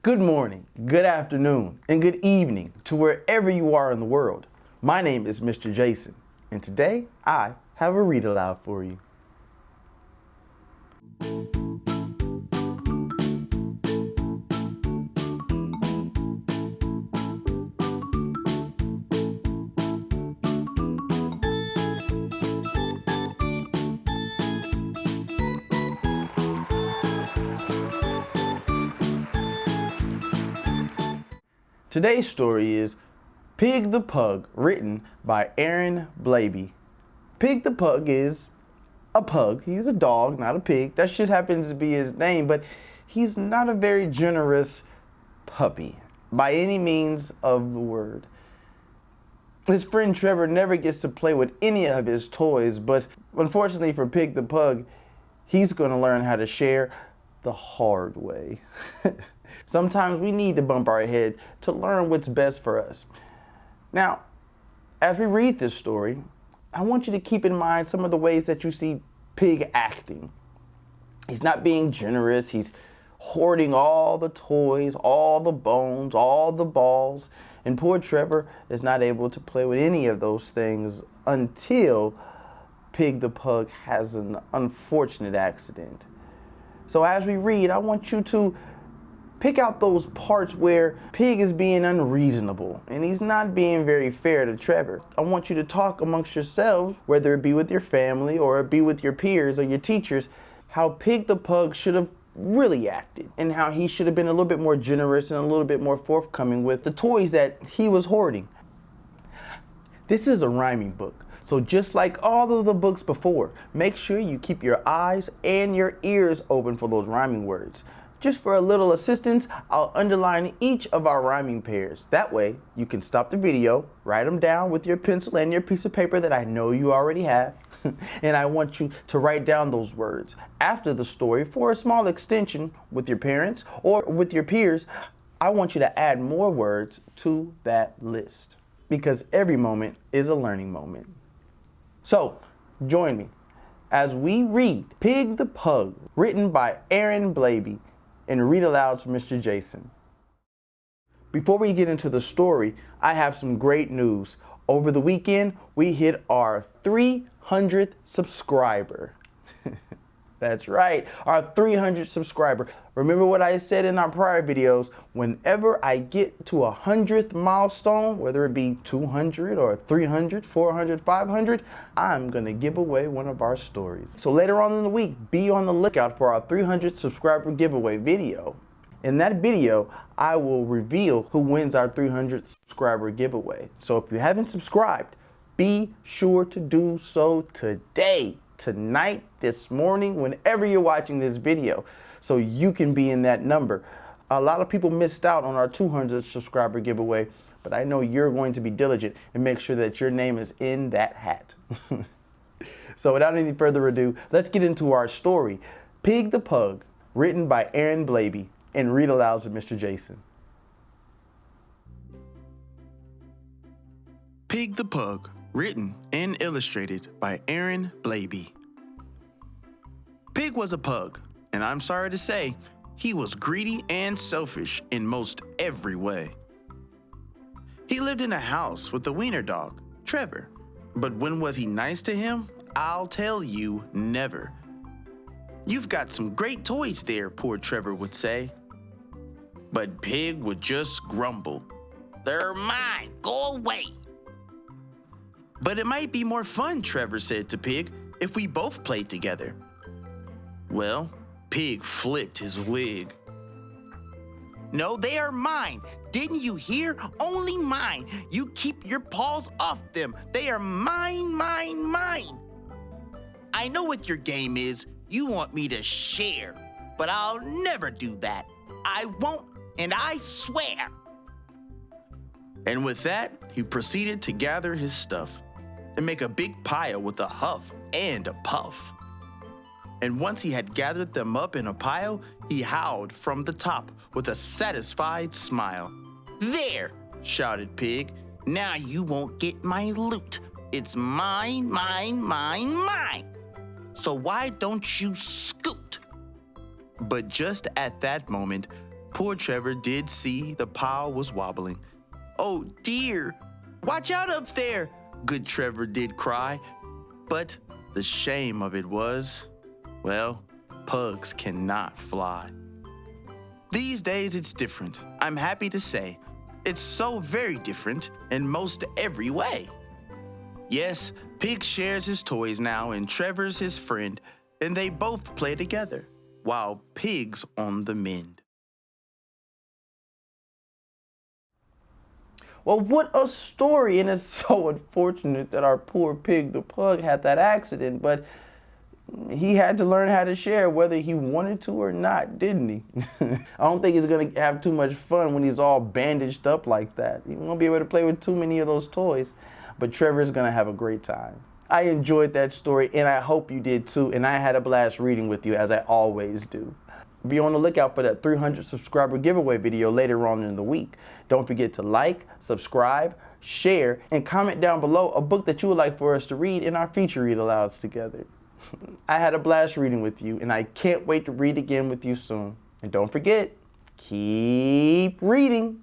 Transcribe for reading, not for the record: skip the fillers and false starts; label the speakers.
Speaker 1: Good morning, good afternoon, and good evening to wherever you are in the world. My name is Mr. Jason, and today I have a read aloud for you. Today's story is Pig the Pug, written by Aaron Blaby. Pig the Pug is a pug. He's a dog, not a pig. That just happens to be his name, but he's not a very generous puppy by any means of the word. His friend Trevor never gets to play with any of his toys, but unfortunately for Pig the Pug, he's going to learn how to share the hard way. Sometimes we need to bump our head to learn what's best for us. Now, as we read this story, I want you to keep in mind some of the ways that you see Pig acting. He's not being generous. He's hoarding all the toys, all the bones, all the balls. And poor Trevor is not able to play with any of those things until Pig the Pug has an unfortunate accident. So as we read, I want you to pick out those parts where Pig is being unreasonable and he's not being very fair to Trevor. I want you to talk amongst yourselves, whether it be with your family or it be with your peers or your teachers, how Pig the Pug should have really acted and how he should have been a little bit more generous and a little bit more forthcoming with the toys that he was hoarding. This is a rhyming book. So just like all of the books before, make sure you keep your eyes and your ears open for those rhyming words. Just for a little assistance, I'll underline each of our rhyming pairs. That way, you can stop the video, write them down with your pencil and your piece of paper that I know you already have. And I want you to write down those words after the story for a small extension with your parents or with your peers. I want you to add more words to that list because every moment is a learning moment. So, join me as we read Pig the Pug, written by Aaron Blaby, and read aloud to Mr. Jason. Before we get into the story, I have some great news. Over the weekend, we hit our 300th subscriber. That's right, our 300th subscriber. Remember what I said in our prior videos, whenever I get to a 100th milestone, whether it be 200 or 300, 400, 500, I'm gonna give away one of our stories. So later on in the week, be on the lookout for our 300th subscriber giveaway video. In that video, I will reveal who wins our 300th subscriber giveaway. So if you haven't subscribed, be sure to do so today. Tonight, this morning, whenever you're watching this video, so you can be in that number. A lot of people missed out on our 200th subscriber giveaway, but I know you're going to be diligent and make sure that your name is in that hat. So without any further ado, let's get into our story. Pig the Pug, written by Aaron Blaby, and read aloud to Mr. Jason.
Speaker 2: Pig the Pug, written and illustrated by Aaron Blaby. Pig was a pug, and I'm sorry to say, he was greedy and selfish in most every way. He lived in a house with a wiener dog, Trevor, but when was he nice to him? I'll tell you, never. "You've got some great toys there," poor Trevor would say. But Pig would just grumble. "They're mine, go away." "But it might be more fun," Trevor said to Pig, "if we both played together." Well, Pig flipped his wig. "No, they are mine. Didn't you hear? Only mine. You keep your paws off them. They are mine, mine, mine." "I know what your game is. You want me to share, but I'll never do that. I won't, and I swear." And with that, he proceeded to gather his stuff and make a big pile with a huff and a puff. And once he had gathered them up in a pile, he howled from the top with a satisfied smile. "There!" shouted Pig. "Now you won't get my loot. It's mine, mine, mine, mine. So why don't you scoot?" But just at that moment, Poor Trevor did see the pile was wobbling. "Oh dear, watch out up there," good Trevor did cry. But the shame of it was, well, pugs cannot fly. These days it's different, I'm happy to say. It's so very different in most every way. Yes, Pig shares his toys now and Trevor's his friend, and they both play together, while Pig's on the mend.
Speaker 1: Well, what a story, and it's so unfortunate that our poor Pig the pug had that accident, but he had to learn how to share whether he wanted to or not, didn't he? I don't think he's gonna have too much fun when he's all bandaged up like that. He won't be able to play with too many of those toys, but Trevor's gonna have a great time. I enjoyed that story, and I hope you did too, and I had a blast reading with you, as I always do. Be on the lookout for that 300 subscriber giveaway video later on in the week. Don't forget to like, subscribe, share, and comment down below a book that you would like for us to read in our future read alouds together. I had a blast reading with you, and I can't wait to read again with you soon. And don't forget, keep reading.